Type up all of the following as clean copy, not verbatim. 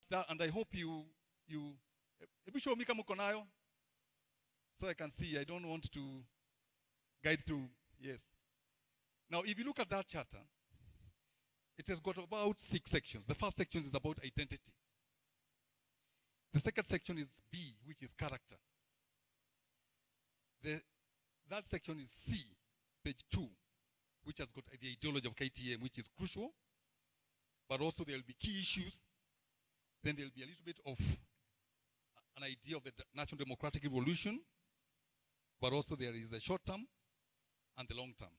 that, and I hope you show me kama uko nayo, so I can see. I don't want to guide through. Yes. Now, if you look at that charter, it has got about 6 sections. The first section is about identity. The second section is B, which is character. That section is C, page 2, which has got the ideology of KTM, which is crucial, but also there will be key issues. Then there will be a little bit of an idea of the national democratic revolution, but also there is a short term and the long term.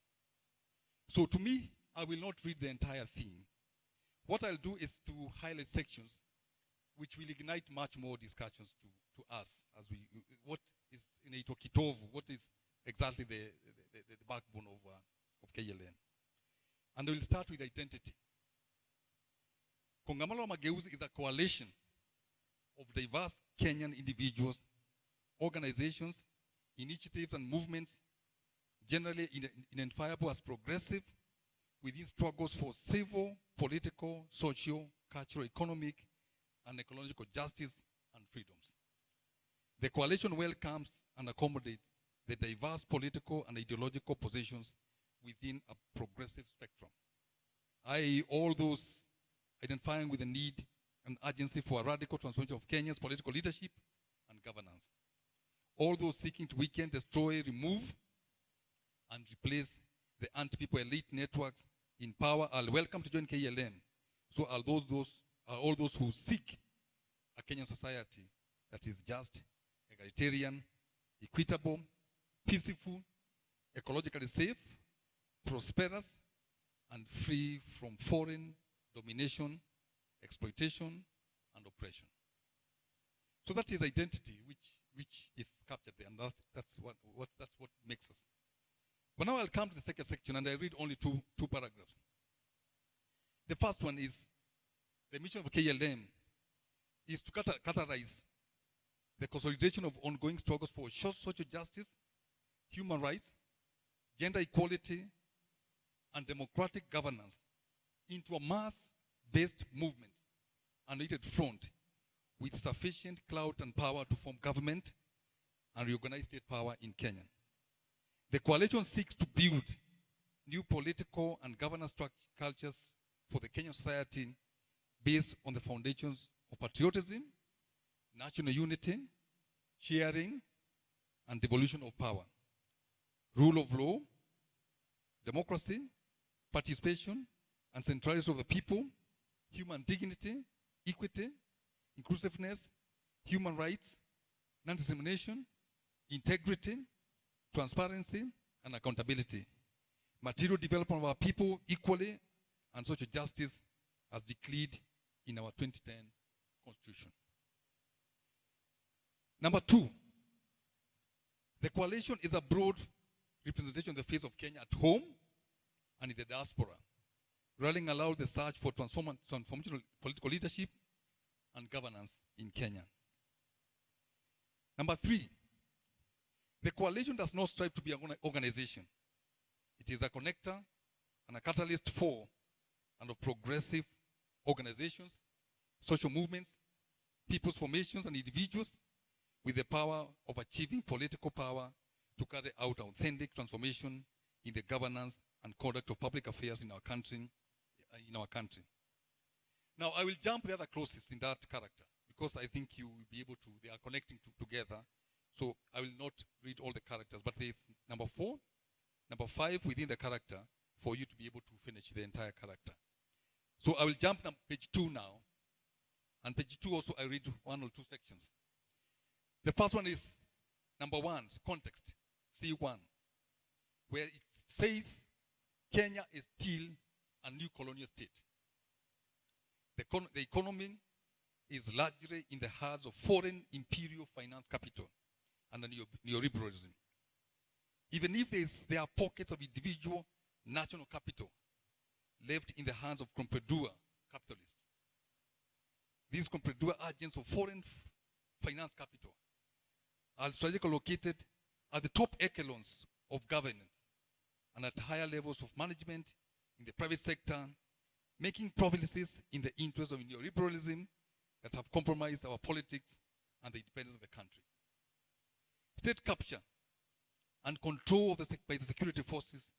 So to me, I will not read the entire thing. What I'll do is to highlight sections which will ignite much more discussions to us as we, what is in a Kitovu, what is exactly the backbone of KLM. And we'll start with identity. Kongamano La Mageuzi is a coalition of diverse Kenyan individuals, organizations, initiatives, and movements, generally identifiable as progressive, within struggles for civil, political, social, cultural, economic, and ecological justice and freedoms. The coalition welcomes and accommodates the diverse political and ideological positions within a progressive spectrum, i.e. all those identifying with the need and urgency for a radical transformation of Kenya's political leadership and governance. All those seeking to weaken, destroy, remove, and replace the anti-people elite networks in power are welcome to join KLM. So are all those who seek a Kenyan society that is just, egalitarian, equitable, peaceful, ecologically safe, prosperous, and free from foreign domination, exploitation, and oppression. So that is identity, which is captured there, and that's what makes us. But now I'll come to the second section, and I read only two paragraphs. The first one is, the mission of KLM is to categorize the consolidation of ongoing struggles for social justice, human rights, gender equality, and democratic governance into a mass-based movement, a united front with sufficient clout and power to form government and reorganize state power in Kenya. The coalition seeks to build new political and governance cultures for the Kenyan society based on the foundations of patriotism, national unity, sharing, and devolution of power, rule of law, democracy, participation, and centrality of the people, human dignity, equity, inclusiveness, human rights, non-discrimination, integrity, transparency, and accountability, material development of our people equally, and social justice as declared in our 2010 Constitution. Number 2, the coalition is a broad representation of the face of Kenya at home and in the diaspora, rallying aloud the search for transformational political leadership and governance in Kenya. Number 3, the coalition does not strive to be an organization. It is a connector and a catalyst for and of progressive organizations, social movements, people's formations, and individuals with the power of achieving political power to carry out authentic transformation in the governance and conduct of public affairs in our country. Now, I will jump the other clauses in that character because I think you will be able to, they are connecting together. So I will not read all the characters, but there's number 4, number 5 within the character for you to be able to finish the entire character. So I will jump to page 2 now. And page 2 also I read 1 or 2 sections. The first one is number 1, context, C1, where it says Kenya is still a new colonial state. The economy is largely in the hands of foreign imperial finance capital and neoliberalism. Even if there are pockets of individual national capital left in the hands of comprador capitalists. These comprador agents of foreign finance capital are strategically located at the top echelons of government and at higher levels of management in the private sector, making profits in the interest of neoliberalism that have compromised our politics and the independence of the country. State capture and control of by the security forces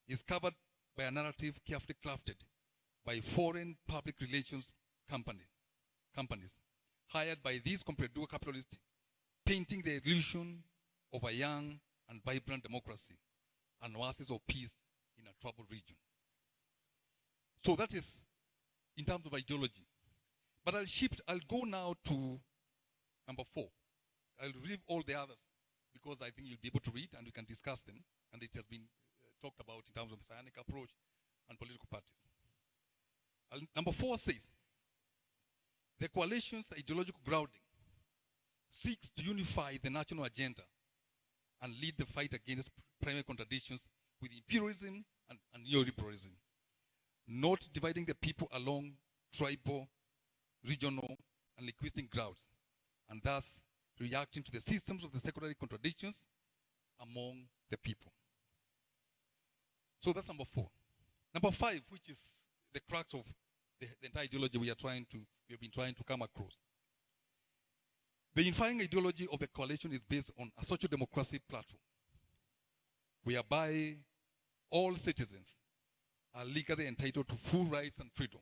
is covered by a narrative carefully crafted by foreign public relations companies hired by these comprador capitalists, painting the illusion of a young and vibrant democracy and oasis of peace in a troubled region. So that is in terms of ideology. But I'll go now to number 4. I'll leave all the others because I think you'll be able to read and we can discuss them. And it has been talked about in terms of messianic approach and political parties. Number 4 says, the coalition's ideological grounding seeks to unify the national agenda and lead the fight against primary contradictions with imperialism and neoliberalism, not dividing the people along tribal, regional, and linguistic grounds, and thus reacting to the systems of the secondary contradictions among the people. So that's number 4. Number 5, which is the crux of the entire ideology we have been trying to come across. The unifying ideology of the coalition is based on a social democracy platform, whereby all citizens are legally entitled to full rights and freedom.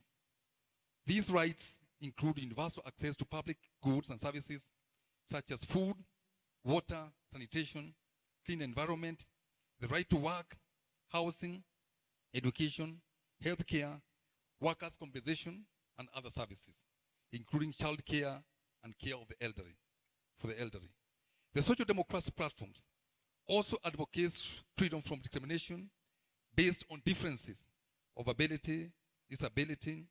These rights include universal access to public goods and services such as food, water, sanitation, clean environment, the right to work, housing, education, healthcare, workers' compensation, and other services, including child care and care of the elderly, for the elderly. The social democracy platforms also advocates freedom from discrimination based on differences of ability, disability,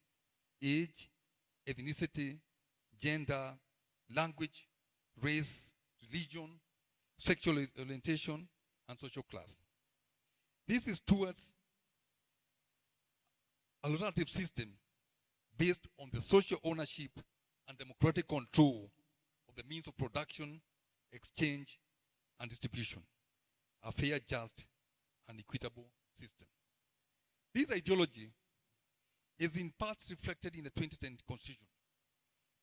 age, ethnicity, gender, language, race, religion, sexual orientation, and social class. This is towards a alternative system based on the social ownership and democratic control of the means of production, exchange, and distribution. A fair, just, and equitable system. This ideology is in part reflected in the 2010 Constitution,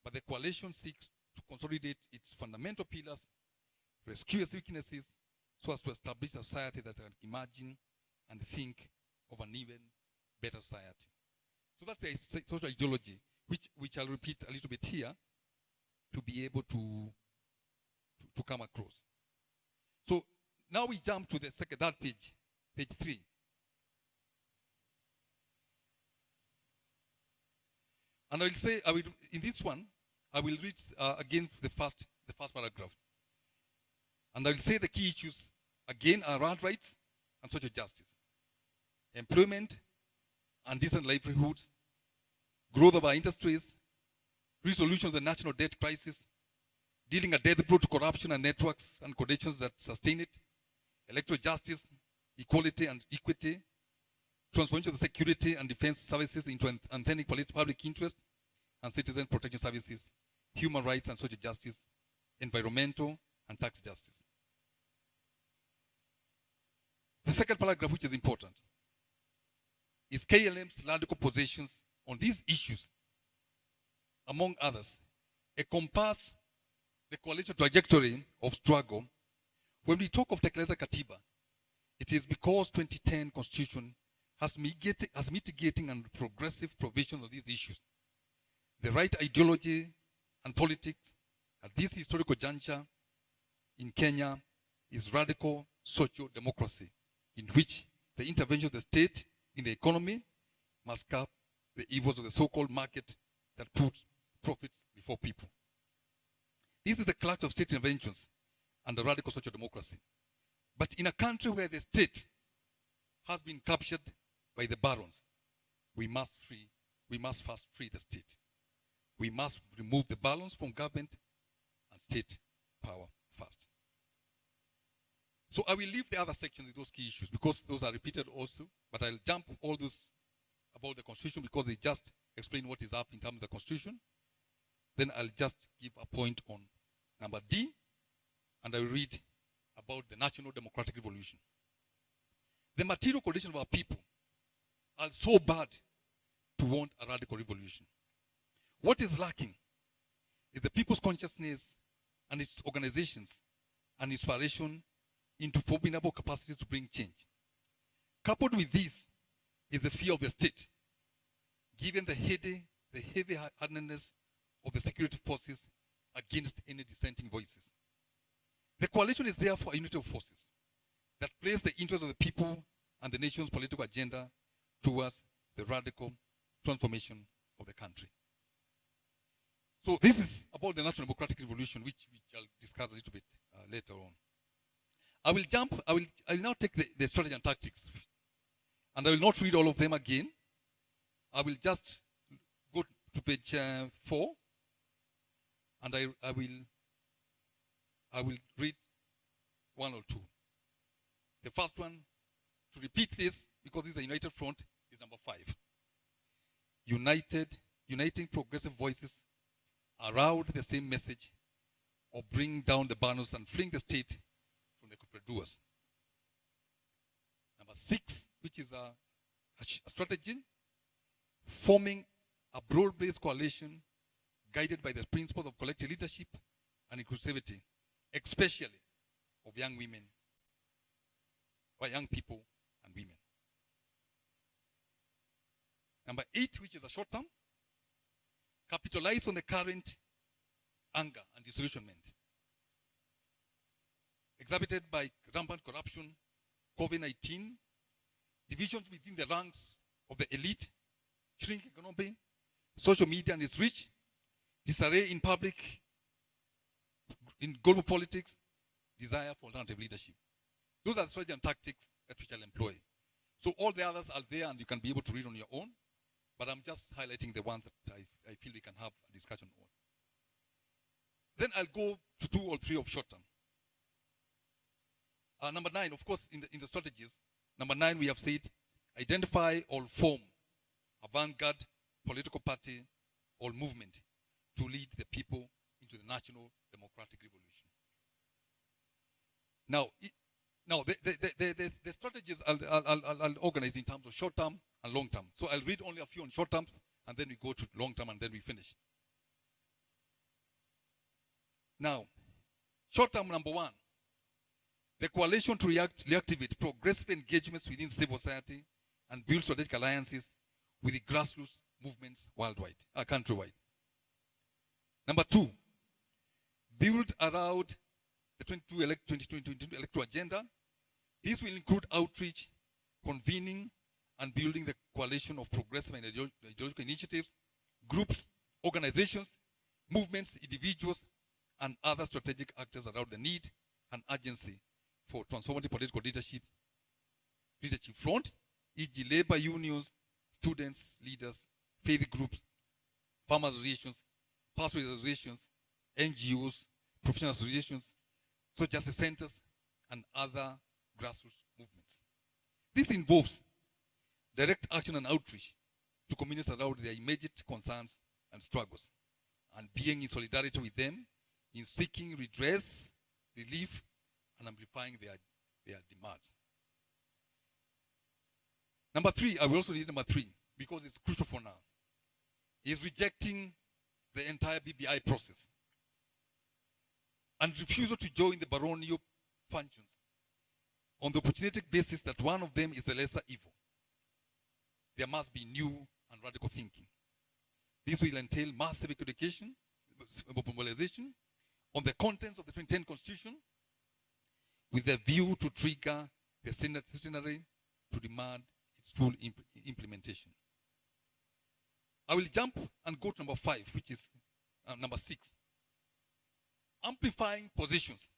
but the coalition seeks to consolidate its fundamental pillars, rescue its weaknesses, so as to establish a society that can imagine and think of an even better society. So that's the social ideology, which I'll repeat a little bit here to be able to come across. So now we jump to that page 3. And in this one, I will read again the first paragraph. And I will say the key issues again are land rights and social justice, employment and decent livelihoods, growth of our industries, resolution of the national debt crisis, dealing a death blow to corruption and networks and conditions that sustain it, electoral justice, equality and equity, transformation of the security and defense services into an authentic public interest and citizen protection services, human rights and social justice, environmental and tax justice. The second paragraph, which is important, is KLM's radical positions on these issues, among others, encompass the coalition trajectory of struggle. When we talk of Tekeleza Katiba, it is because 2010 Constitution has mitigating and progressive provisions of these issues. The right ideology and politics at this historical juncture in Kenya is radical social democracy, in which the intervention of the state in the economy must curb the evils of the so-called market that puts profits before people. This is the crux of state interventions and the radical social democracy. But in a country where the state has been captured by the barons, we must first free the state. We must remove the balance from government and state power first. So I will leave the other sections with those key issues because those are repeated also, but I'll jump all those about the Constitution because they just explain what is up in terms of the Constitution. Then I'll just give a point on number D, and I will read about the National Democratic Revolution. The material conditions of our people are so bad to want a radical revolution. What is lacking is the people's consciousness and its organizations and inspiration into formidable capacities to bring change. Coupled with this is the fear of the state, given the heavy-handedness of the security forces against any dissenting voices. The coalition is therefore a unity of forces that place the interests of the people and the nation's political agenda towards the radical transformation of the country. So this is about the National Democratic Revolution, which I'll discuss a little bit later on. I will now take the strategy and tactics, and I will not read all of them again. I will just go to page 4, and I will read 1 or 2. The first one, to repeat this, because this is a united front, is number 5. Uniting progressive voices around the same message of bring down the banners and freeing the state from the corporate. Number 6, which is a strategy, forming a broad-based coalition guided by the principles of collective leadership and inclusivity, especially of young women, or young people and women. Number 8, which is a short term, capitalize on the current anger and disillusionment exhibited by rampant corruption, COVID-19, divisions within the ranks of the elite, shrinking economy, social media and its reach, disarray in public, in global politics, desire for alternative leadership. Those are the strategy and tactics that we shall employ. So all the others are there and you can be able to read on your own, but I'm just highlighting the ones that I feel we can have a discussion on. Then I'll go to 2 or 3 of short term. Number 9, of course, in the strategies, number 9 we have said, identify or form a vanguard political party or movement to lead the people into the National Democratic Revolution. Now, the strategies I'll organize in terms of short term and long term. So I'll read only a few on short term, and then we go to long term, and then we finish. Now, short term number 1, the coalition to reactivate progressive engagements within civil society and build strategic alliances with the grassroots movements worldwide, countrywide. Number 2, build around the 2022 electoral agenda. This will include outreach, convening, and building the coalition of progressive and ideological initiatives, groups, organizations, movements, individuals, and other strategic actors around the need and urgency for transformative political leadership front, e.g. labor unions, students, leaders, faith groups, farmer associations, pastoral associations, NGOs, professional associations, social justice centers, and other grassroots movements. This involves direct action and outreach to communities around their immediate concerns and struggles, and being in solidarity with them in seeking redress, relief, and amplifying their demands. Number 3, I will also need number 3, because it's crucial for now, is rejecting the entire BBI process and refusal to join the baronial functions on the opportunistic basis that one of them is the lesser evil. There must be new and radical thinking. This will entail massive education, mobilization on the contents of the 2010 Constitution, with a view to trigger the centenary to demand its full implementation. I will jump and go to number 5, which is number 6. Amplifying positions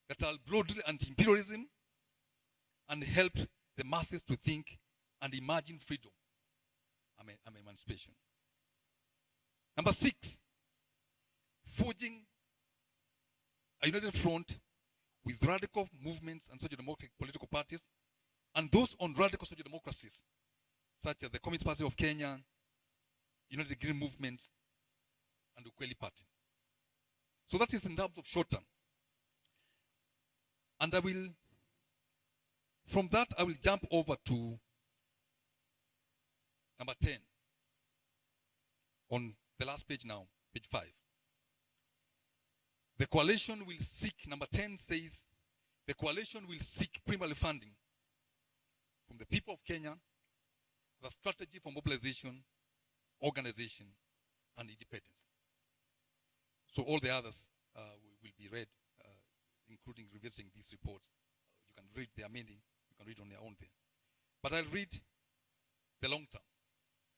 that are broadly anti-imperialism and help the masses to think and imagine freedom and emancipation. Number 6, forging a united front with radical movements and social democratic political parties and those on radical social democracies, such as the Communist Party of Kenya, United Green Movement, and the Ukweli Party. So that is in terms of short term. And from that, I will jump over to number 10 on the last page now, page 5. The coalition will seek, number 10 says, the coalition will seek primarily funding from the people of Kenya, the strategy for mobilization, organization, and independence. So all the others will be read, including revisiting these reports. You can read their meaning, you can read on your own there. But I'll read the long term,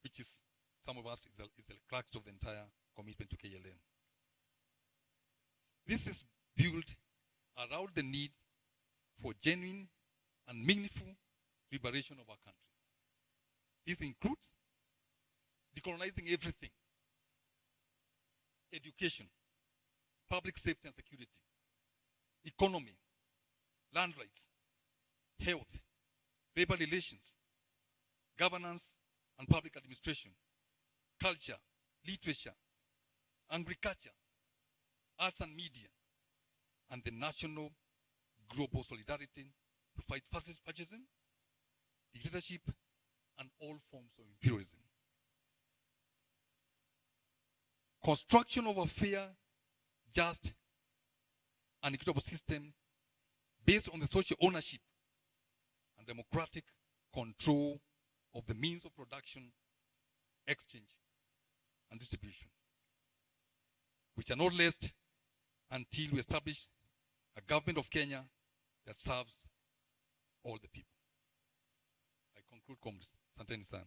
which is, some of us, is the crux of the entire commitment to KLM. This is built around the need for genuine and meaningful liberation of our country. This includes decolonizing everything: education, public safety and security, economy, land rights, health, labor relations, governance and public administration, culture, literature, agriculture, arts and media, and the national global solidarity to fight fascism, dictatorship, and all forms of imperialism. Construction of a fair, just, and equitable system based on the social ownership and democratic control of the means of production, exchange, and distribution, which are not left until we establish a government of Kenya that serves all the people. I conclude, comrades. Asanteni sana.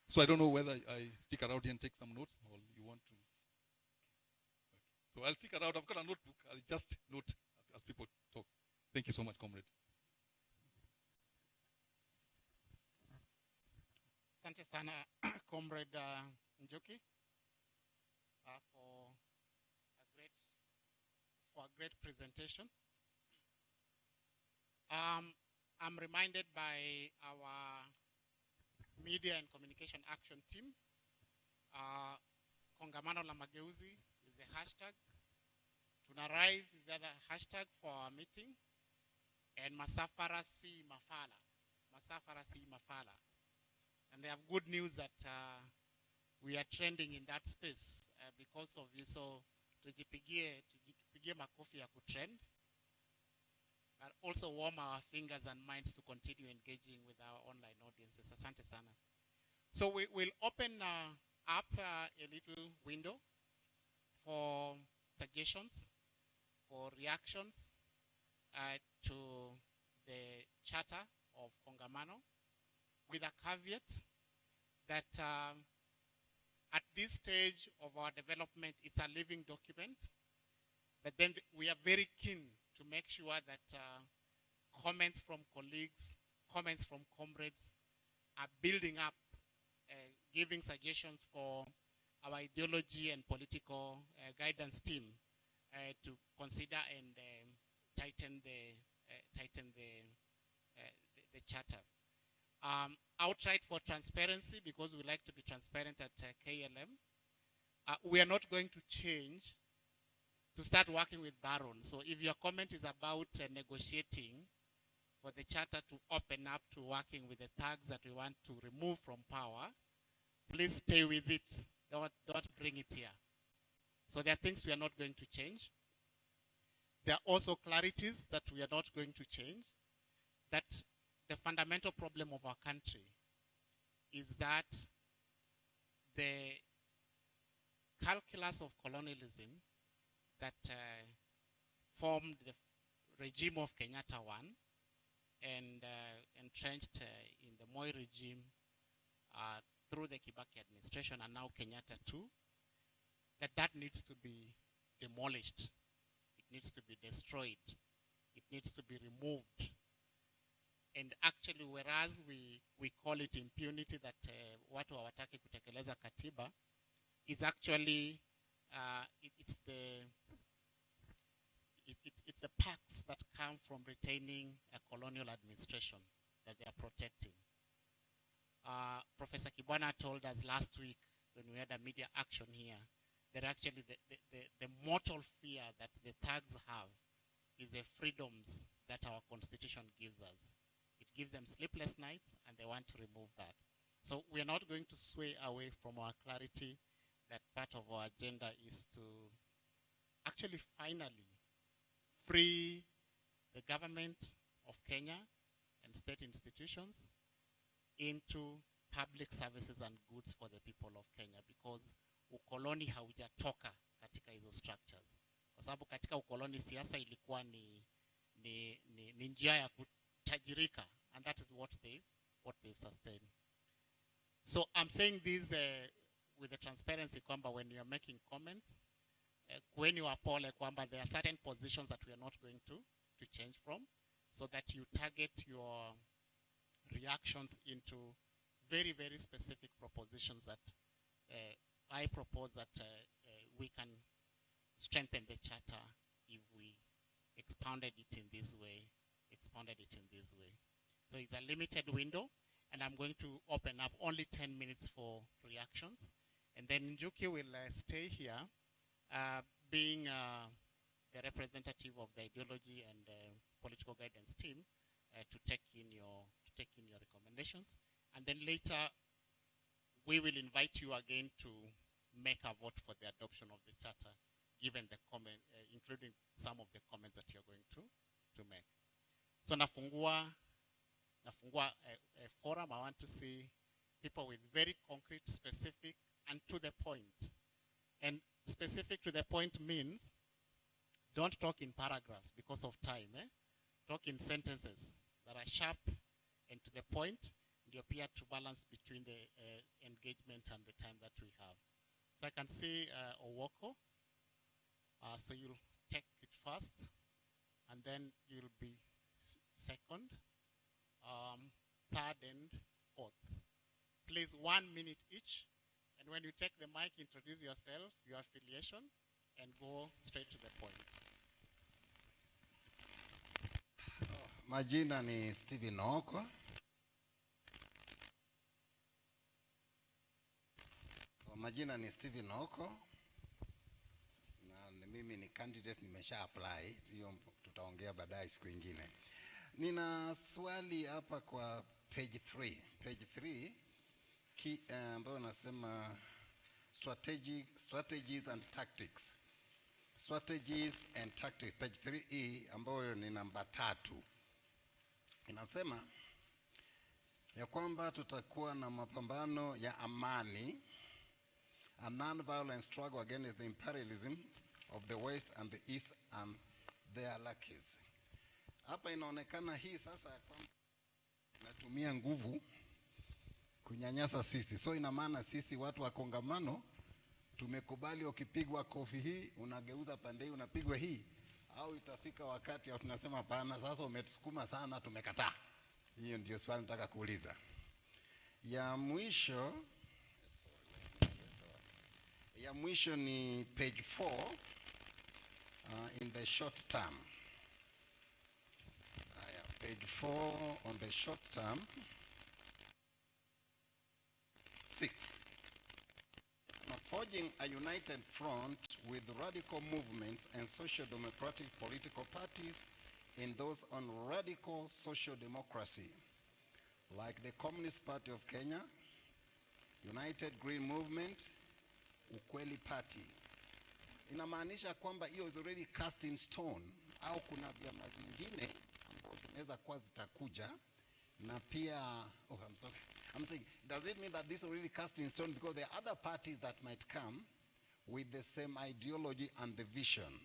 So I don't know whether I stick around here and take some notes, or you want to. Okay. So I'll stick around. I've got a notebook. I'll just note as people talk. Thank you so much, comrade. Asante sana, Comrade Njuki, for a great presentation. I'm reminded by our Media and Communication Action Team. Kongamano La Mageuzi is the hashtag. Tunarise is the other hashtag for our meeting. And Masafara si Mafala. Masafara si Mafala. And they have good news that we are trending in that space because of this. So tujipigie makofi ya kutrend, but also warm our fingers and minds to continue engaging with our online audiences. Asante sana. So we will open up a little window for suggestions, for reactions to the charter of Kongamano, with a caveat that at this stage of our development, it's a living document, but then we are very keen to make sure that comments from colleagues, comments from comrades are building up, giving suggestions for our ideology and political guidance team to consider and tighten the charter. Outright for transparency, because we like to be transparent at KLM, we are not going to change to start working with Baron. So if your comment is about negotiating for the charter to open up to working with the thugs that we want to remove from power, please stay with it. Don't bring it here. So there are things we are not going to change. There are also clarities that we are not going to change. That the fundamental problem of our country is that the calculus of colonialism that formed the regime of Kenyatta I and entrenched in the Moi regime through the Kibaki administration and now Kenyatta II, that needs to be demolished. It needs to be destroyed. It needs to be removed. And actually, whereas we call it impunity, that watu hawataki kutekeleza katiba, is actually it's the perks that come from retaining a colonial administration that they are protecting. Professor Kibwana told us last week when we had a media action here that actually the mortal fear that the thugs have is the freedoms that our constitution gives us. It gives them sleepless nights, and they want to remove that. So we're not going to sway away from our clarity that part of our agenda is to actually finally free the government of Kenya and state institutions into public services and goods for the people of Kenya, because ukoloni haujatoka katika hizo structures. Kwa sababu katika ukoloni siasa ilikuwa ni njia ya kutajirika, and that is what they sustain. So I'm saying this with the transparency kwamba when you are making comments, when you are pole kwamba there are certain positions that we are not going to change from, so that you target your reactions into very, very specific propositions that I propose that we can strengthen the charter if we expounded it in this way. So it's a limited window, and I'm going to open up only 10 minutes for reactions. And then Njuki will stay here, being the representative of the ideology and political guidance team, to take in your recommendations. And then later, we will invite you again to make a vote for the adoption of the charter, given the comment, including some of the comments that you're going to make. So nafungua a forum. I want to see people with very concrete, specific, and to the point. And specific to the point means don't talk in paragraphs because of time. Talk in sentences that are sharp and to the point. You appear to balance between the engagement and the time that we have. So I can see Owoko. So you'll take it first, and then you'll be second, third, and fourth. Please, 1 minute each. And when you take the mic, introduce yourself, your affiliation, and go straight to the point. Majina ni Steven Oko. Majina ni Steven Oko. Na mimi ni candidate, nimesha apply. Hiyo tutaongea baadaye siku nyingine. Nina swali hapa kwa page 3. Page 3 ambayo nasema strategies and tactics. Strategies and tactics, page 3E ambayo ni namba 3. Inasema ya kwamba tutakuwa na mapambano ya amani, a non-violent struggle against the imperialism of the West and the East and their lackeys. Hapa inaonekana hii sasa kwamba natumia nguvu kunyanyasa sisi. So ina maana sisi watu wa kongamano tumekubali ukipigwa kofi hii unageuza pande hii unapigwa hii, au itafika wakati au tunasema hapana, sasa umetusukuma sana, tumekataa. Hiyo ndio swali nataka kuuliza. Ya mwisho ni page 4 in the short term. Page 4 on the short term. 6. Forging a united front with radical movements and social democratic political parties in those on radical social democracy, like the Communist Party of Kenya, United Green Movement, Ukweli Party. Inamaanisha kwamba hiyo is already cast in stone, au kuna vyama zingine ambazo zinaweza kuwa zitakuja na pia I'm saying, does it mean that this already cast in stone because there are other parties that might come with the same ideology and the vision?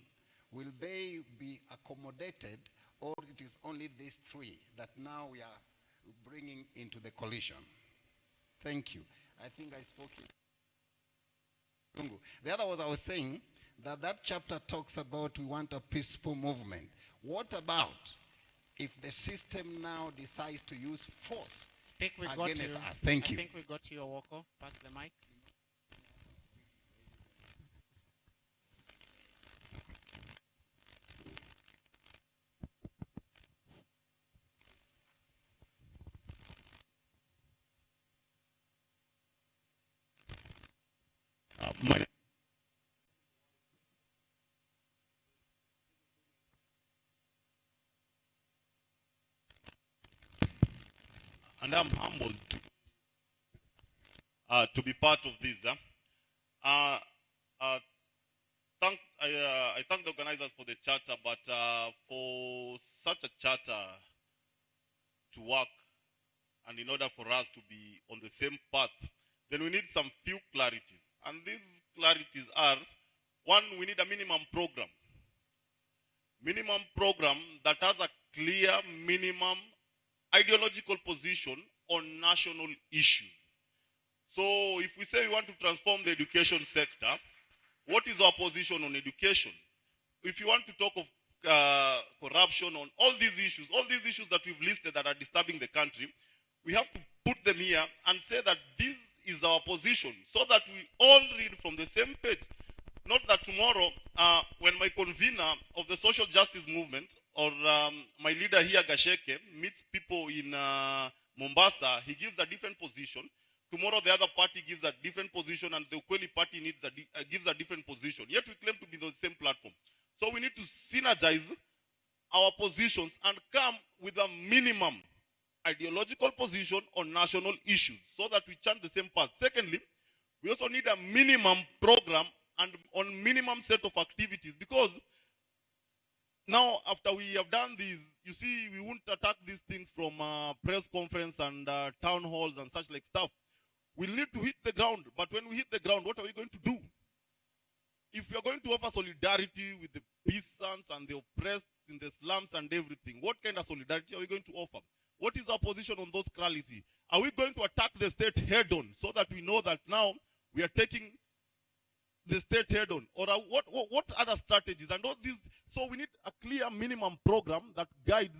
Will they be accommodated, or it is only these 3 that now we are bringing into the coalition? Thank you. I think I spoke it. The other was I was saying that chapter talks about we want a peaceful movement. What about if the system now decides to use force against us? Thank you. I think we got you, Owoko. Pass the mic. And I'm humbled to be part of this. I thank the organizers for the charter, but for such a charter to work and in order for us to be on the same path, then we need some few clarities. And these clarities are, one, we need a minimum program. Minimum program that has a clear minimum ideological position on national issues. So if we say we want to transform the education sector, what is our position on education? If you want to talk of corruption, on all these issues that we've listed that are disturbing the country, we have to put them here and say that this is our position so that we all read from the same page. Not that tomorrow, when my convener of the social justice movement or my leader here, Gasheke, meets people in Mombasa, he gives a different position. Tomorrow the other party gives a different position and the Ukweli party gives a different position. Yet we claim to be on the same platform. So we need to synergize our positions and come with a minimum ideological position on national issues so that we chant the same path. Secondly, we also need a minimum program and on minimum set of activities, because now after we have done these, you see, we won't attack these things from press conference and town halls and such like stuff. We need to hit the ground, but when we hit the ground, what are we going to do? If we are going to offer solidarity with the peasants and the oppressed in the slums and everything, what kind of solidarity are we going to offer? What is our position on those quality? Are we going to attack the state head-on so that we know that now we are taking the state head-on? Or what other strategies? And all these, so we need a clear minimum program that guides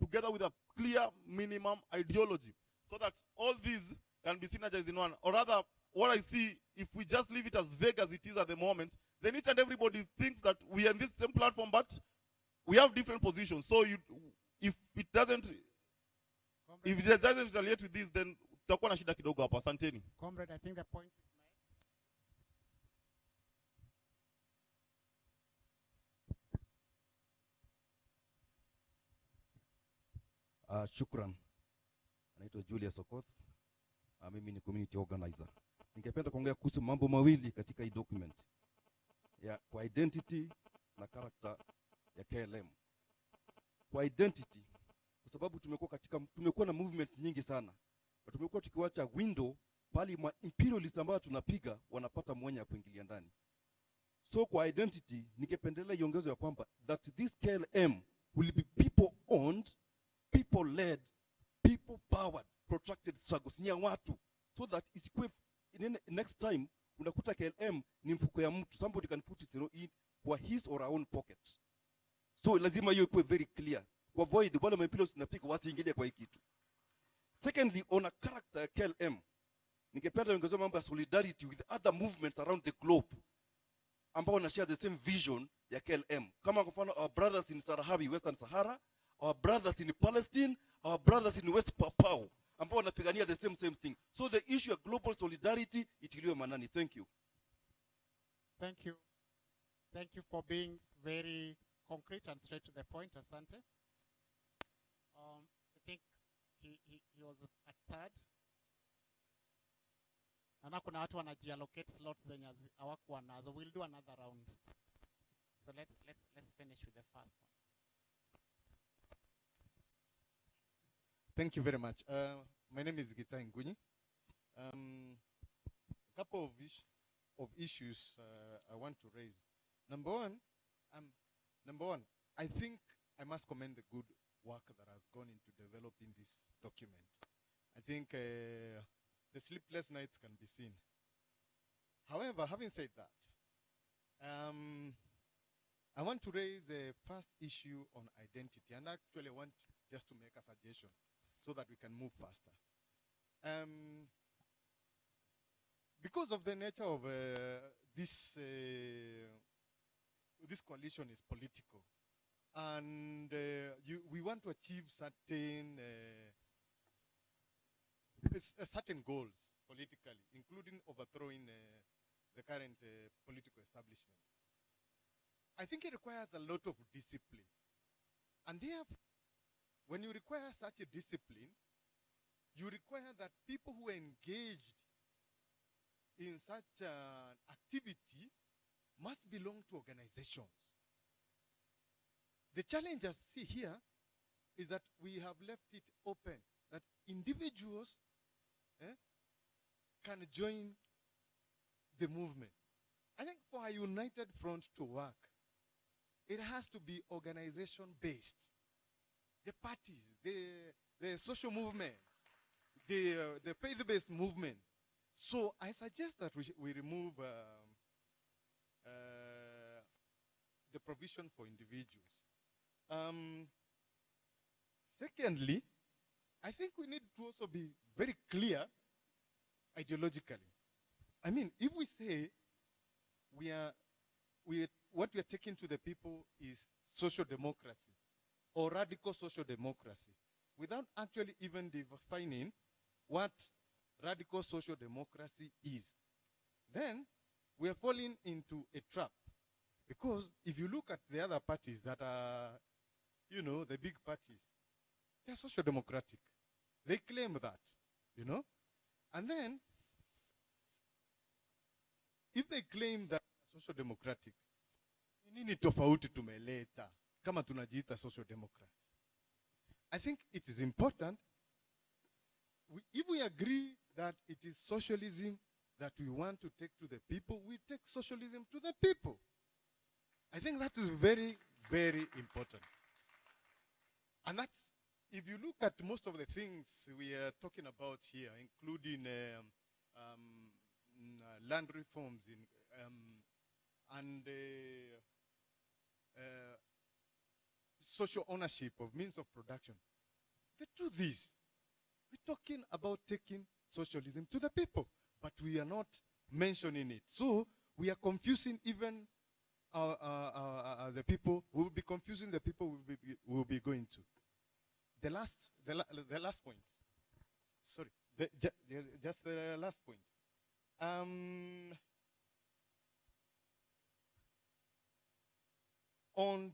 together with a clear minimum ideology so that all these can be synergized in one. Or rather, what I see, if we just leave it as vague as it is at the moment, then each and everybody thinks that we are in this same platform, but we have different positions. So if it doesn't relate with this, then tutakuwa na shida kidogo hapa. Asanteni. Comrade, I think the point is made. Shukran. Naitwa Julius Okoth. Mimi ni community organizer. Ningependa kuongea kuhusu mambo mawili katika hii document ya kwa identity na character ya KLM. Kwa identity, kwa sababu tumekuwa na movements nyingi sana, na tumekuwa tukiwacha window pali ma imperialist ambao tunapiga wanapata mwanya kuingilia ndani. So kwa identity, ningependelea iongezwe ya kwamba that this KLM will be people owned, people led, people powered, protracted struggles ni ya watu, so that isikuwe next time unakuta KLM ni mfuko ya mtu, somebody can put it in for his or her own pockets. So lazima hiyo ikuwe very clear, kwa avoid wale maimpilos tunapiga wasiingilie kwa hii kitu. Secondly, on a character ya KLM, ningependa ongezwe mambo ya solidarity with other movements around the globe ambao wana share the same vision ya KLM, kama kwa mfano our brothers in Saharawi, Western Sahara, our brothers in Palestine, our brothers in West Papua, ambao wanapigania the same thing. So the issue of global solidarity itiliwe manani. Thank you. Thank you. Thank you for being very concrete and straight to the point, Asante. I think he was at third. Na kuna watu wanajiallocate slots zenye hawakuwa nazo. We'll do another round. So let's finish with the first one. Thank you very much. My name is Gita Nguni. A couple of issues I want to raise. Number one, I think I must commend the good work that has gone into developing this document. I think the sleepless nights can be seen. However, having said that, I want to raise the first issue on identity, and actually I want just to make a suggestion so that we can move faster. Because of the nature of this coalition is political, and we want to achieve certain goals politically, including overthrowing the current political establishment. I think it requires a lot of discipline, and therefore, when you require such a discipline, you require that people who are engaged in such an activity must belong to organizations. The challenge I see here is that we have left it open, that individuals can join the movement. I think for a united front to work, it has to be organization-based. The parties, the social movements, the faith-based movement. So I suggest that we remove the provision for individuals. Secondly, I think we need to also be very clear ideologically. I mean, if we say what we are taking to the people is social democracy or radical social democracy, without actually even defining what radical social democracy is, then we are falling into a trap. Because if you look at the other parties that are, the big parties, they're social democratic. They claim that, And then, if they claim that social democratic, nini tofauti tumeleta kama tunajiita social democrats? I think it is important, if we agree that it is socialism that we want to take to the people, we take socialism to the people. I think that is very, very important. And that's, if you look at most of the things we are talking about here, including land reforms and social ownership of means of production, the truth is, we're talking about taking socialism to the people, but we are not mentioning it. So we are confusing even the people. We will be confusing the people we will be going to. The last point. Sorry, just the last point. On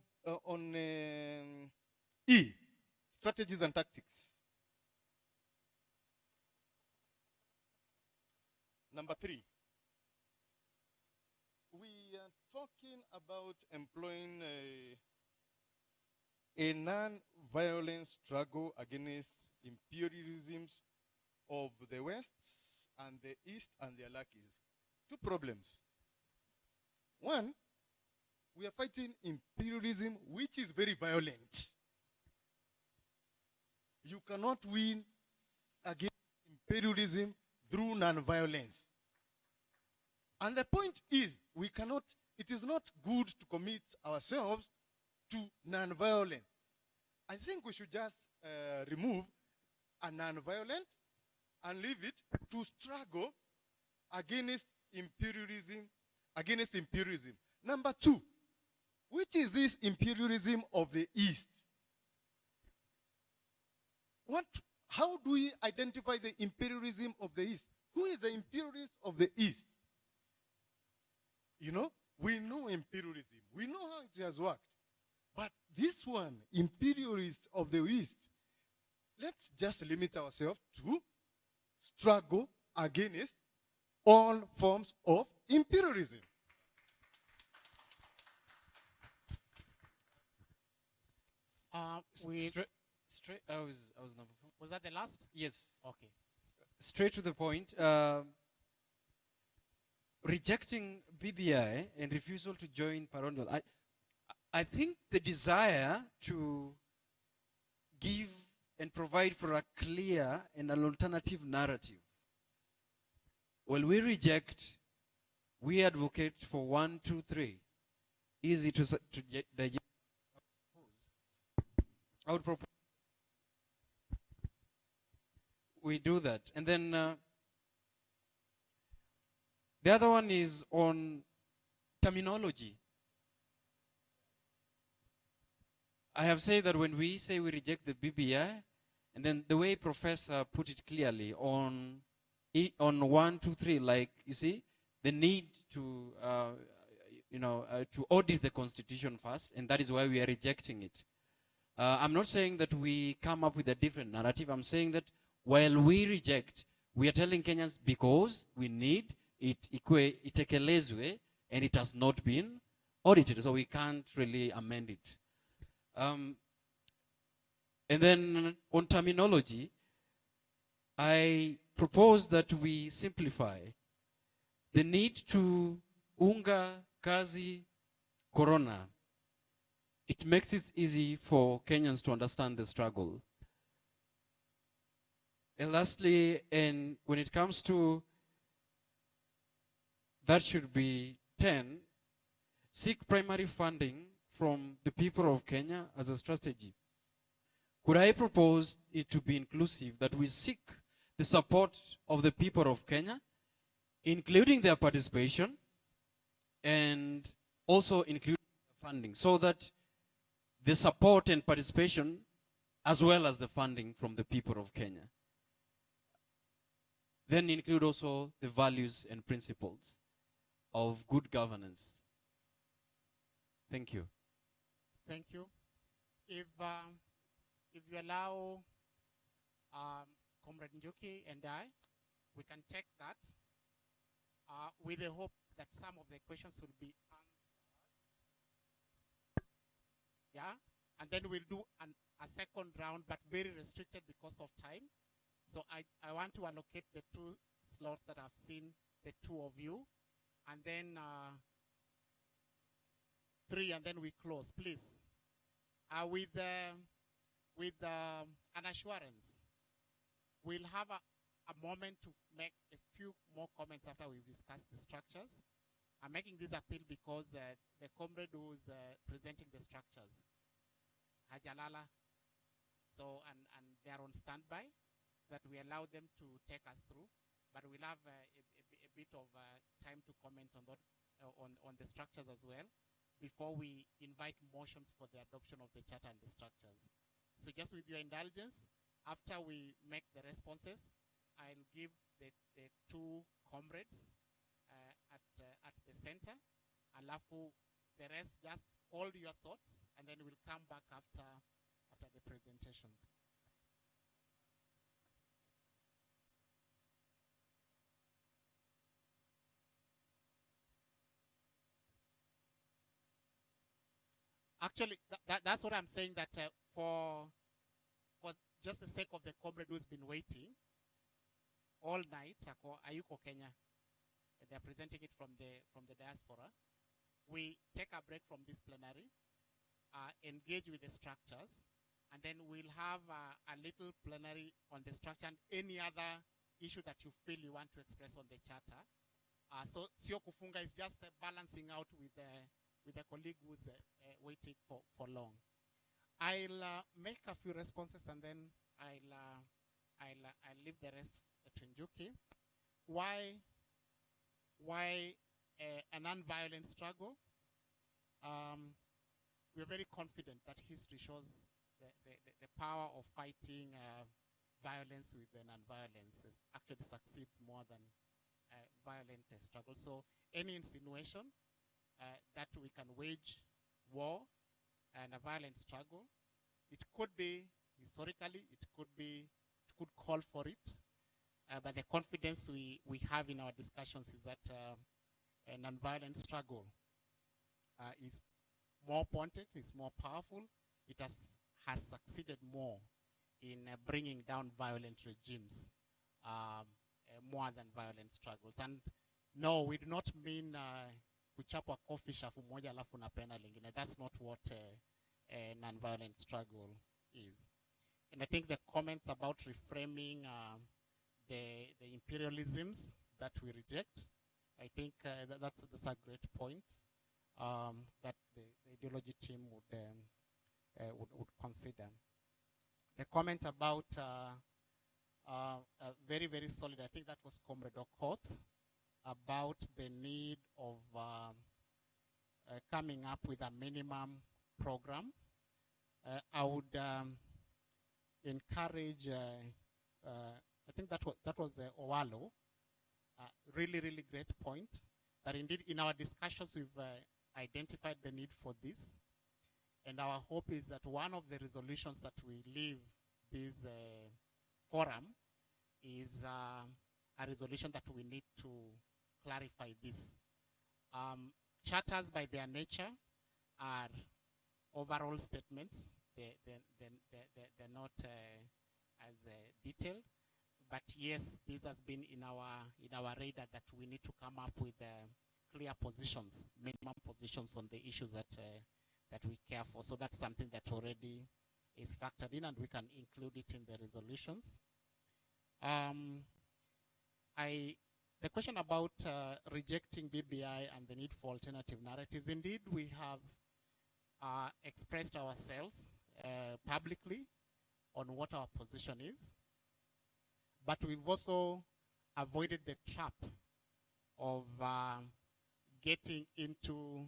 E, strategies and tactics. Number 3, we are talking about employing a non-violent struggle against imperialisms of the West and the East and their lackeys. 2 problems. 1, we are fighting imperialism, which is very violent. You cannot win against imperialism through non-violence. And the point is, it is not good to commit ourselves to non-violence. I think we should just remove a non-violent and leave it to struggle against imperialism. Number 2, which is this imperialism of the East? How do we identify the imperialism of the East? Who is the imperialist of the East? We know imperialism. We know how it has worked. But this one, imperialist of the East, let's just limit ourselves to struggle against all forms of imperialism. I was number 4. Was that the last? Yes. Okay. Straight to the point. Rejecting BBI and refusal to join Parondal. I think the desire to give and provide for a clear and an alternative narrative. Well, we reject, we advocate for 1, 2, 3. Easy to digest. I would propose we do that. And then the other one is on terminology. I have said that when we say we reject the BBI, and then the way Professor put it clearly on 1, 2, 3, like, you see, the need to, to audit the Constitution first, and that is why we are rejecting it. I'm not saying that we come up with a different narrative. I'm saying that while we reject, we are telling Kenyans because we need it itekelezwe and it has not been audited, so we can't really amend it. And then on terminology, I propose that we simplify the need to unga kazi corona. It makes it easy for Kenyans to understand the struggle. And lastly, and when it comes to, that should be 10, seek primary funding from the people of Kenya as a strategy. Could I propose it to be inclusive, that we seek the support of the people of Kenya, including their participation, and also including funding, so that the support and participation, as well as the funding from the people of Kenya, then include also the values and principles of good governance. Thank you. Thank you. If you allow Comrade Njuki and I, we can take that with the hope that some of the questions will be answered. Yeah, and then we'll do a second round, but very restricted because of time. So I want to allocate the 2 slots that I've seen, the 2 of you, and then 3, and then we close, please. With an assurance, we'll have a moment to make a few more comments after we've discussed the structures. I'm making this appeal because the comrade who's presenting the structures, Hajalala, so and they're on standby, so that we allow them to take us through. But we'll have a bit of time to comment on that, on the structures as well, before we invite motions for the adoption of the charter and the structures. So just with your indulgence, after we make the responses, I'll give the 2 comrades at the center, alafu the rest just hold your thoughts, and then we'll come back after the presentations. Actually, that's what I'm saying, that for just the sake of the comrade who's been waiting all night, Ayuko Kenya, they're presenting it from the diaspora. We take a break from this plenary, engage with the structures, and then we'll have a little plenary on the structure and any other issue that you feel you want to express on the charter. So Sio Kufunga is just balancing out with a colleague who's waiting for long. I'll make a few responses, and then I'll leave the rest to Njuki. Why a non-violent struggle? We're very confident that history shows the power of fighting violence with non-violence actually succeeds more than violent struggle. So any insinuation that we can wage war and a violent struggle, it could be historically, it could call for it, but the confidence we have in our discussions is that a non-violent struggle is more pointed, is more powerful. It has succeeded more in bringing down violent regimes more than violent struggles. And no, we do not mean kuchapwa coffee shafu moja alafu napenda lingine. That's not what a non-violent struggle is. And I think the comments about reframing the imperialisms that we reject, I think that's a great point that the ideology team would consider. The comment about very, very solid, I think that was Comrade Okoth, about the need of coming up with a minimum program. I would encourage, I think that was Owalo, really, really great point, that indeed in our discussions we've identified the need for this. And our hope is that one of the resolutions that we leave this forum is a resolution that we need to clarify this. charters by their nature are overall statements. They're not as detailed. But yes, this has been in our radar that we need to come up with clear positions, minimum positions on the issues that we care for. So that's something that already is factored in, and we can include it in the resolutions. The question about rejecting BBI and the need for alternative narratives, indeed, we have expressed ourselves publicly on what our position is, but we've also avoided the trap of getting into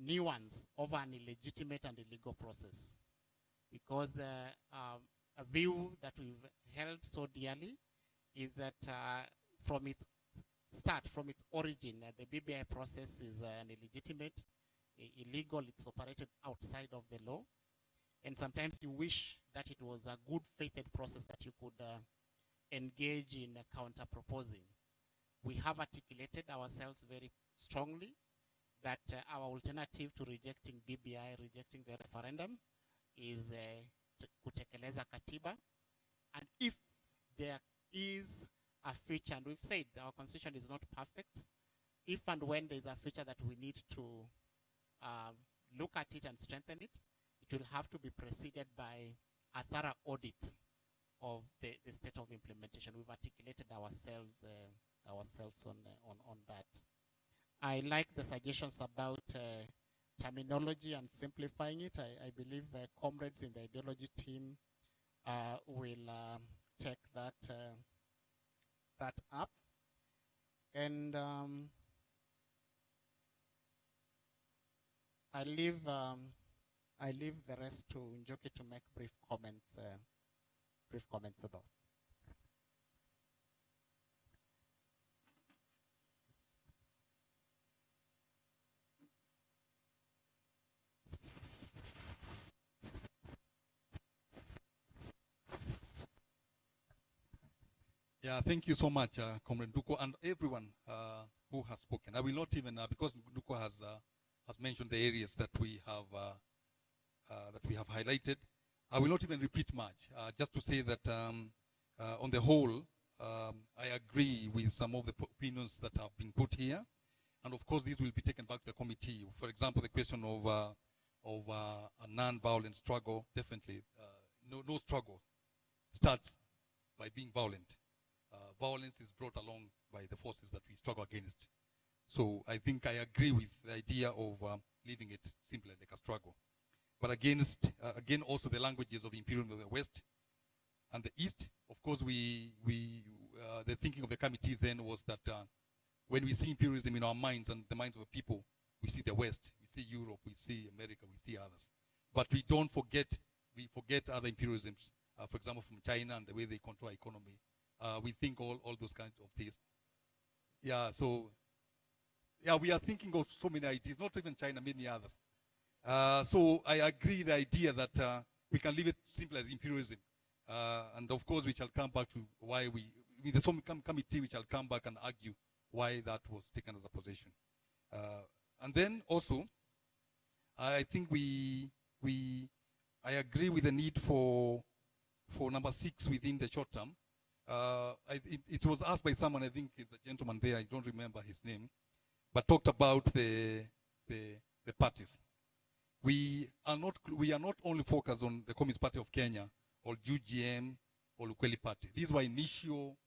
nuance of an illegitimate and illegal process, because a view that we've held so dearly is that from its start, from its origin, the BBI process is an illegitimate, illegal, it's operated outside of the law. And sometimes you wish that it was a good-faithful process that you could engage in counter-proposing. We have articulated ourselves very strongly that our alternative to rejecting BBI, rejecting the referendum, is kutekeleza katiba. And if there is a feature, and we've said our constitution is not perfect, if and when there's a feature that we need to look at it and strengthen it, it will have to be preceded by a thorough audit of the state of implementation. We've articulated ourselves on that. I like the suggestions about terminology and simplifying it. I believe the comrades in the ideology team will take that up. And I leave the rest to Njoki to make brief comments about. Yeah, thank you so much, Comrade Duko, and everyone who has spoken. I will not even, because Duko has mentioned the areas that we have highlighted, I will not even repeat much. Just to say that on the whole, I agree with some of the opinions that have been put here, and of course these will be taken back to the committee. For example, the question of a non-violent struggle. Definitely, no struggle starts by being violent. Violence is brought along by the forces that we struggle against. So I think I agree with the idea of leaving it simply like a struggle. But against, again, also the languages of imperialism of the West and the East. Of course, the thinking of the committee then was that when we see imperialism in our minds and the minds of the people, we see the West, we see Europe, we see America, we see others. But we forget other imperialisms, for example, from China and the way they control our economy. We think all those kinds of things. Yeah, so, yeah, we are thinking of so many ideas, not even China, many others. So I agree the idea that we can leave it simple as imperialism. And of course, we shall come back to why the committee, we shall come back and argue why that was taken as a position. And then also, I think I agree with the need for number 6 within the short term. It was asked by someone, I think it's a gentleman there, I don't remember his name, but talked about the parties. We are not only focused on the Communist Party of Kenya or UGM or Lukweli Party. These were initial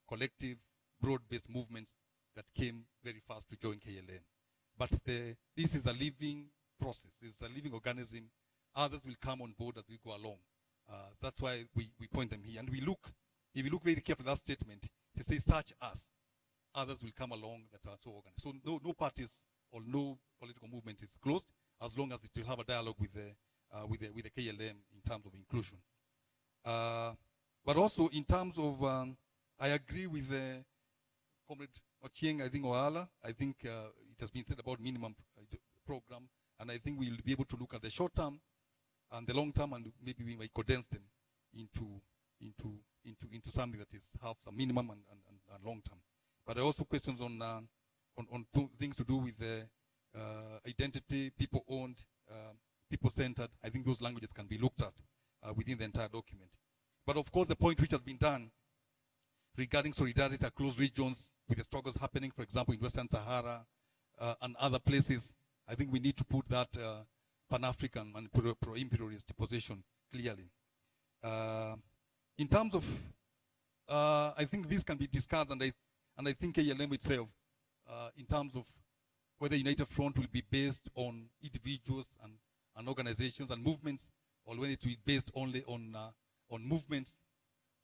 collective, broad-based movements that came very fast to join KLM. But this is a living process. It's a living organism. Others will come on board as we go along. That's why we point them here. And if you look very carefully at that statement, to say such as, others will come along that are so organized. So no parties or no political movement is closed as long as it will have a dialogue with the KLM in terms of inclusion. But also in terms of, I agree with Comrade Ochieng, I think Oala. I think it has been said about minimum program, and I think we'll be able to look at the short term and the long term, and maybe we might condense them into something that is have some minimum and long term. But there are also questions on things to do with identity, people-owned, people-centered. I think those languages can be looked at within the entire document. But of course, the point which has been done regarding solidarity across regions with the struggles happening, for example, in Western Sahara and other places, I think we need to put that Pan-African and pro-imperialist position clearly. In terms of, I think this can be discussed, and I think ALM itself, in terms of whether United Front will be based on individuals and organizations and movements, or whether it will be based only on movements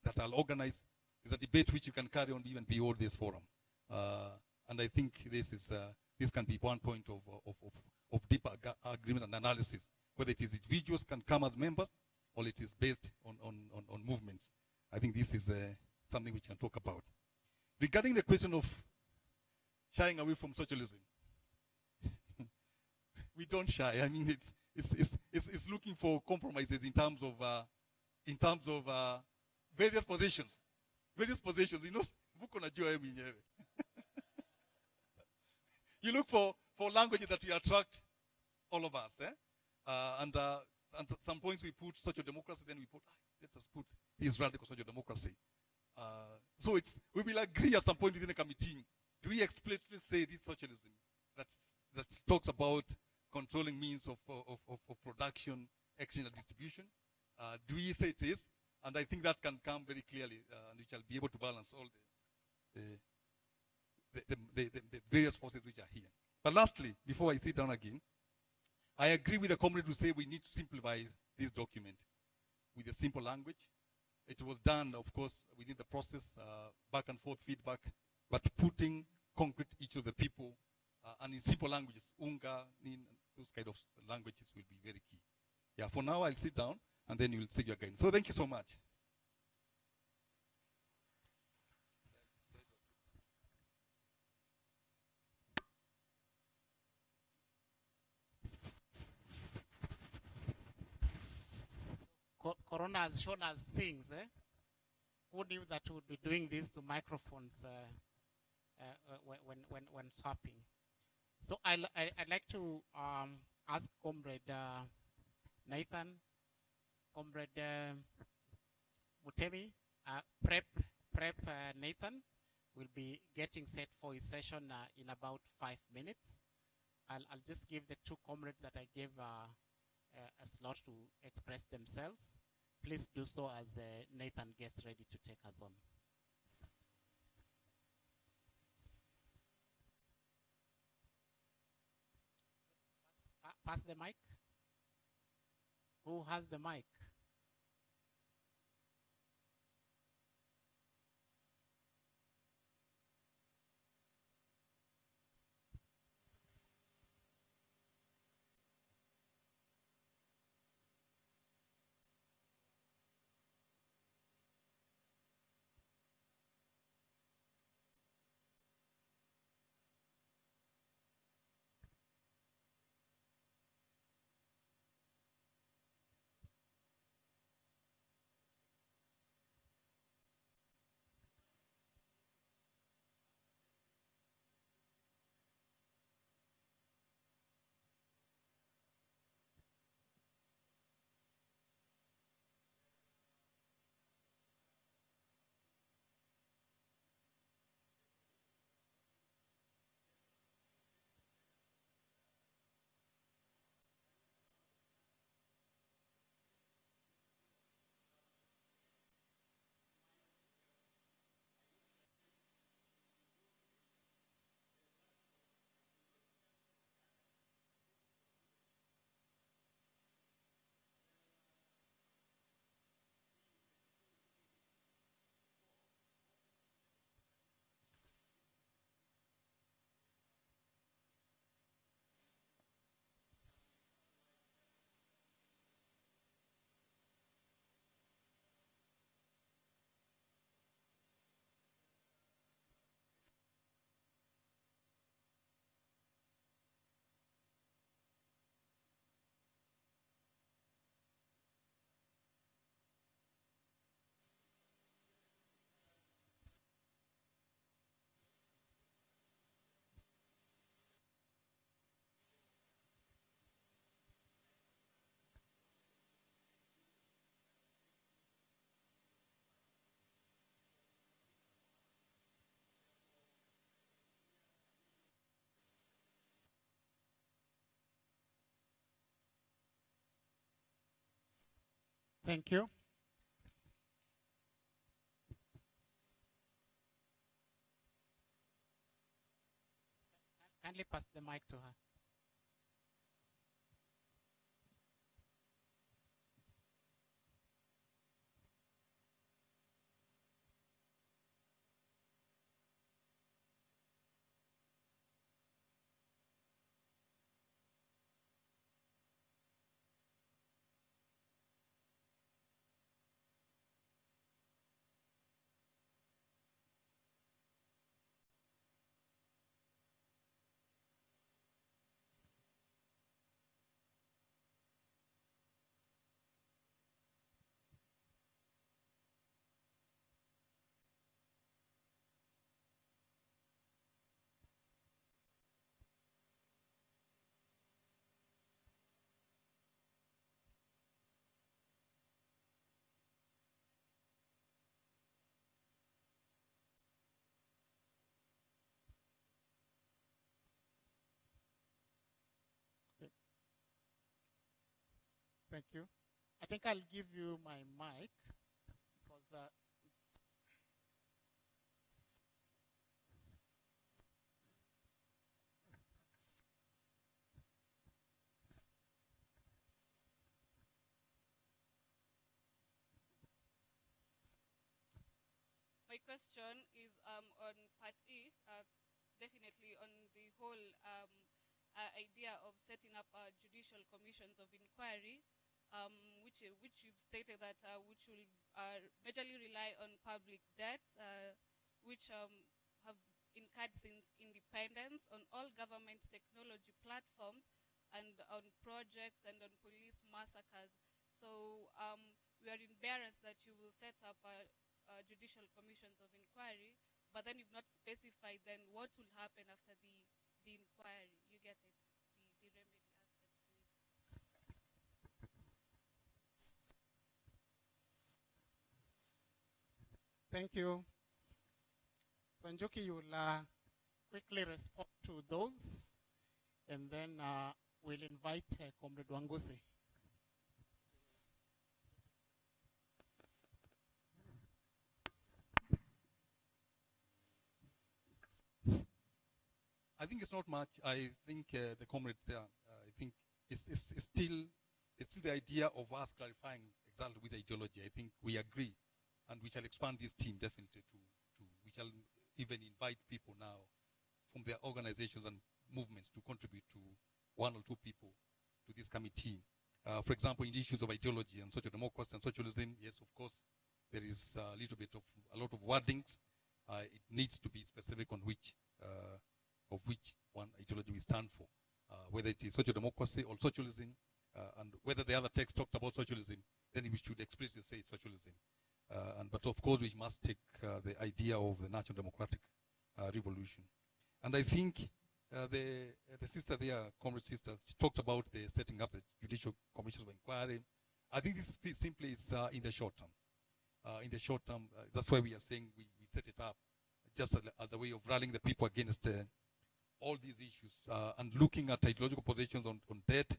that are organized, is a debate which you can carry on even beyond this forum. And I think this can be one point of deeper agreement and analysis, whether it is individuals can come as members or it is based on movements. I think this is something we can talk about. Regarding the question of shying away from socialism, we don't shy. I mean, it's looking for compromises in terms of various positions. Various positions. You know, you look for languages that will attract all of us. And at some points we put social democracy, then we put, let us put this radical social democracy. So we will agree at some point within a committee. Do we explicitly say this socialism that talks about controlling means of production, exchange, and distribution? Do we say it is? And I think that can come very clearly, and we shall be able to balance all the various forces which are here. But lastly, before I sit down again, I agree with the comrade who say we need to simplify this document with a simple language. It was done, of course, within the process, back and forth feedback, but putting concrete each of the people and in simple languages, Unga, Nin, those kind of languages will be very key. Yeah, for now I'll sit down and then you'll take your guidance. So thank you so much. Corona has shown us things. Who knew that we would be doing this to microphones when swapping? So I'd like to ask Comrade Nathan, Comrade Mutemi, Prep Nathan will be getting set for his session in about 5 minutes. I'll just give the two comrades that I gave a slot to express themselves. Please do so as Nathan gets ready to take us on. Pass the mic. Who has the mic? Thank you. Kindly pass the mic to her. Thank you. I think I'll give you my mic because My question is on part E, definitely on the whole idea of setting up judicial commissions of inquiry, which you've stated that which will majorly rely on public debt, which have incurred since independence on all government technology platforms and on projects and on police massacres. So we are in bearance that you will set up judicial commissions of inquiry, but then you've not specified then what will happen after the inquiry. You get it? The remedy aspect to it. thank you. Sanjoki, you will quickly respond to those, and then we'll invite Comrade Wanguse. I think it's not much. I think the comrade there, I think it's still the idea of us clarifying exactly with the ideology. I think we agree, and we shall expand this team definitely we shall even invite people now from their organizations and movements to contribute to one or two people to this committee. For example, in the issues of ideology and social democracy and socialism, yes, of course, there is a lot of wordings. It needs to be specific on which one ideology we stand for, whether it is social democracy or socialism, and whether the other text talked about socialism, then we should explicitly say socialism. But of course, we must take the idea of the national democratic revolution. And I think the sister there, comrade sister, she talked about the setting up the judicial commissions of inquiry. I think this simply is in the short term. In the short term, that's why we are saying we set it up just as a way of rallying the people against all these issues and looking at ideological positions on debt,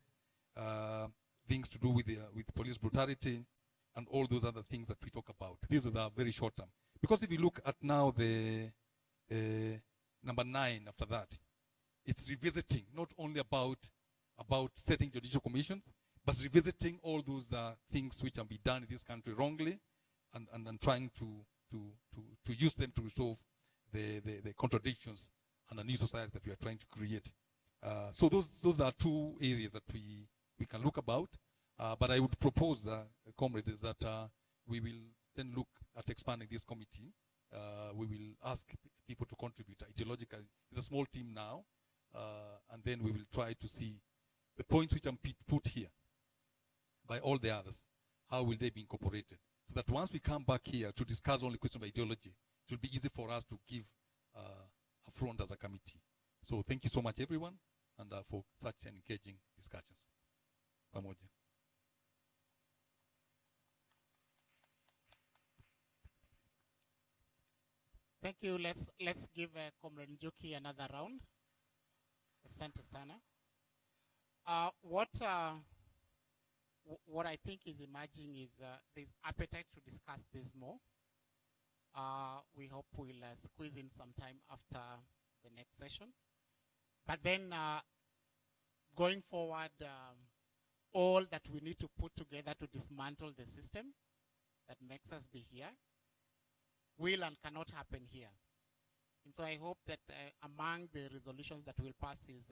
things to do with police brutality, and all those other things that we talk about. These are very short term. Because if you look at now the number 9 after that, it's revisiting not only about setting judicial commissions, but revisiting all those things which have been done in this country wrongly, and trying to use them to resolve the contradictions and a new society that we are trying to create. So those are two areas that we can look about. But I would propose, comrades, that we will then look at expanding this committee. We will ask people to contribute ideologically. It's a small team now, and then we will try to see the points which are put here by all the others, how will they be incorporated? So that once we come back here to discuss only question of ideology, it will be easy for us to give a front as a committee. So thank you so much, everyone, and for such engaging discussions. Pamoja. Thank you. Let's give Comrade Njuki another round. Asante sana. What what I think is emerging is there's appetite to discuss this more. We hope we'll squeeze in some time after the next session. But then going forward, all that we need to put together to dismantle the system that makes us be here will and cannot happen here. And so I hope that among the resolutions that we'll pass is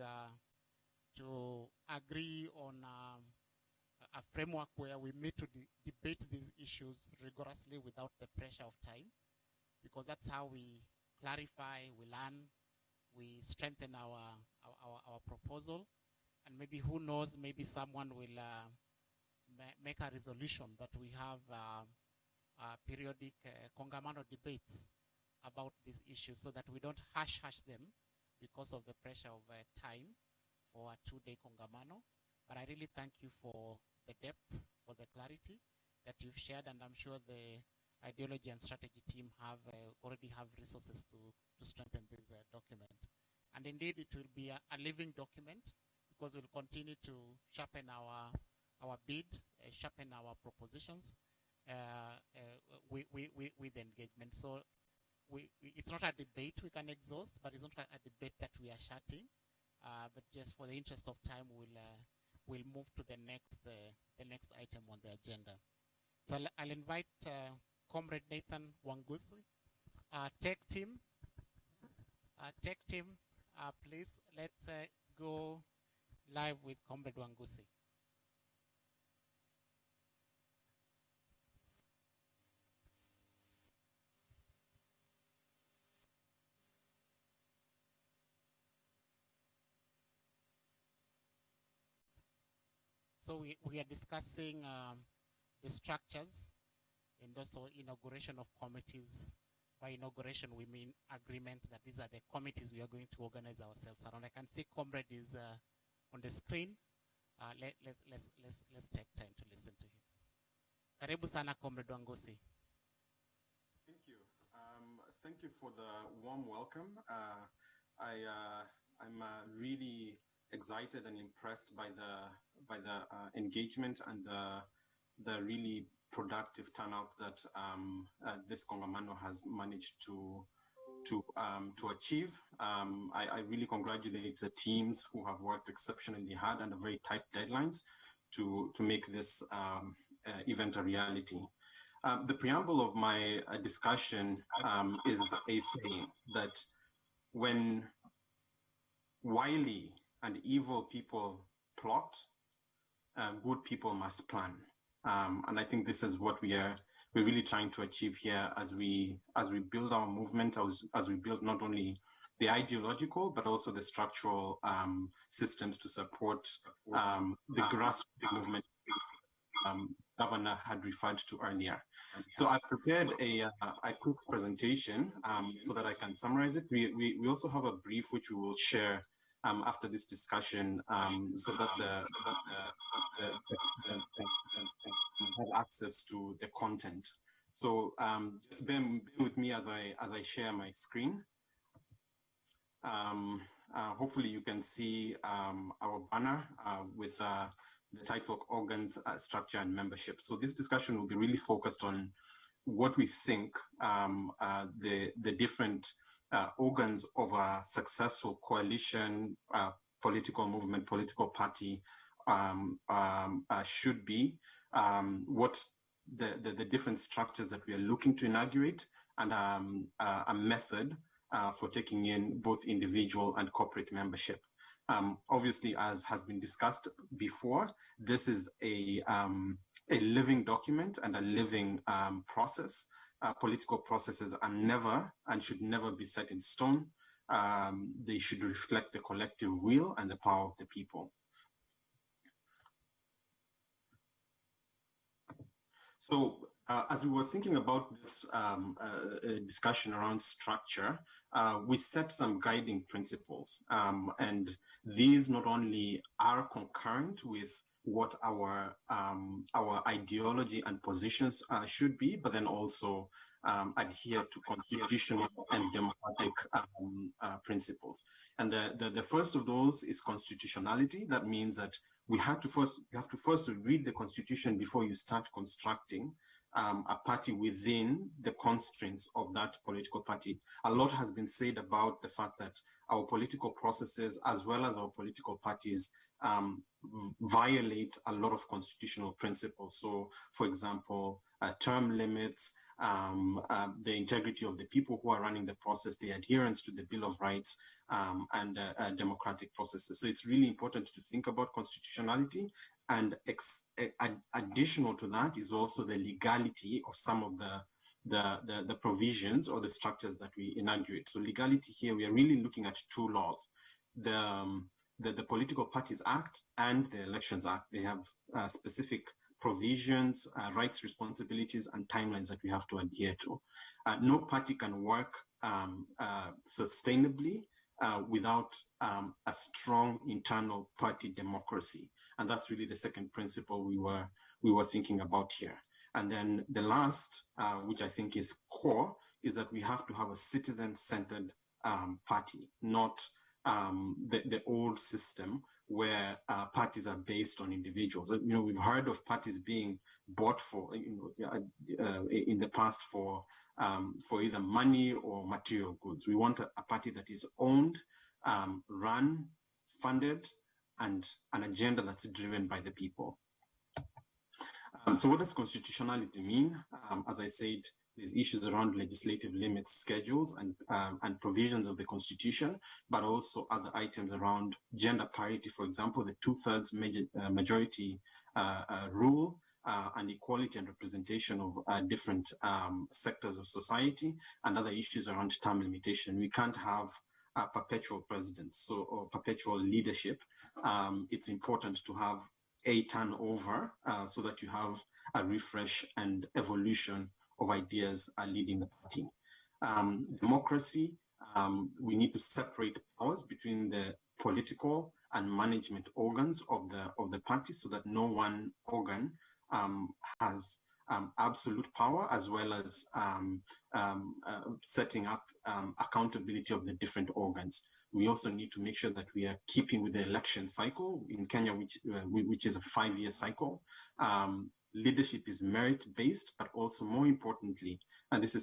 to agree on a framework where we meet to debate these issues rigorously without the pressure of time, because that's how we clarify, we learn, we strengthen our proposal, and maybe who knows, maybe someone will make a resolution that we have periodic Kongamano debates about these issues so that we don't hush them because of the pressure of time for a 2-day Kongamano. But I really thank you for the depth, for the clarity that you've shared, and I'm sure the ideology and strategy team already have resources to strengthen this document. And indeed, it will be a living document because we'll continue to sharpen our bid, sharpen our propositions with engagement. So it's not a debate we can exhaust, but it's not a debate that we are shutting. But just for the interest of time, we'll move to the next item on the agenda. So I'll invite Comrade Nathan Wangusi, tech team, please let's go live with Comrade Wangusi. So we are discussing the structures and also inauguration of committees. By inauguration, we mean agreement that these are the committees we are going to organize ourselves around. I can see Comrade is on the screen. Let's take time to listen to him. Karibu sana, Comrade Wangusi. Thank you. Thank you for the warm welcome. I'm really excited and impressed by the engagement and the really productive turnout that this Kongamano has managed to achieve. I really congratulate the teams who have worked exceptionally hard under very tight deadlines to make this event a reality. The preamble of my discussion is a saying that when wily and evil people plot, good people must plan. And I think this is what we're really trying to achieve here as we build our movement, as we build not only the ideological, but also the structural systems to support the grassroots movement Governor had referred to earlier. So I've prepared a quick presentation so that I can summarize it. We also have a brief which we will share after this discussion so that the participants have access to the content. So just bear with me as I share my screen. Hopefully you can see our banner with the title Organs, Structure and Membership. So this discussion will be really focused on what we think the different organs of a successful coalition, political movement, political party should be, what the different structures that we are looking to inaugurate, and a method for taking in both individual and corporate membership. Obviously, as has been discussed before, this is a living document and a living process. Political processes are never and should never be set in stone. They should reflect the collective will and the power of the people. So as we were thinking about this discussion around structure, we set some guiding principles. And these not only are concurrent with what our ideology and positions should be, but then also adhere to constitutional and democratic principles. And the first of those is constitutionality. That means that you have to first read the constitution before you start constructing a party within the constraints of that political party. A lot has been said about the fact that our political processes, as well as our political parties, violate a lot of constitutional principles. So, for example, term limits, the integrity of the people who are running the process, the adherence to the Bill of Rights, and democratic processes. So it's really important to think about constitutionality. And additional to that is also the legality of some of the provisions or the structures that we inaugurate. So legality here, we are really looking at two laws. The Political Parties Act and the Elections Act. They have specific provisions, rights, responsibilities, and timelines that we have to adhere to. No party can work sustainably without a strong internal party democracy. And that's really the second principle we were thinking about here. And then the last, which I think is core, is that we have to have a citizen-centered party, not the old system where parties are based on individuals. You know, we've heard of parties being bought for, in the past for either money or material goods. We want a party that is owned, run, funded, and an agenda that's driven by the people. So what does constitutionality mean? As I said, there's issues around legislative limits, schedules, and provisions of the Constitution, but also other items around gender parity, for example, the 2/3 majority rule, and equality and representation of different sectors of society, and other issues around term limitation. We can't have perpetual presidents, or perpetual leadership. It's important to have a turnover so that you have a refresh and evolution of ideas leading the party. Democracy, we need to separate powers between the political and management organs of the party so that no one organ has absolute power, as well as setting up accountability of the different organs. We also need to make sure that we are keeping with the election cycle in Kenya, which is a 5-year cycle. Leadership is merit-based, but also more importantly, and this is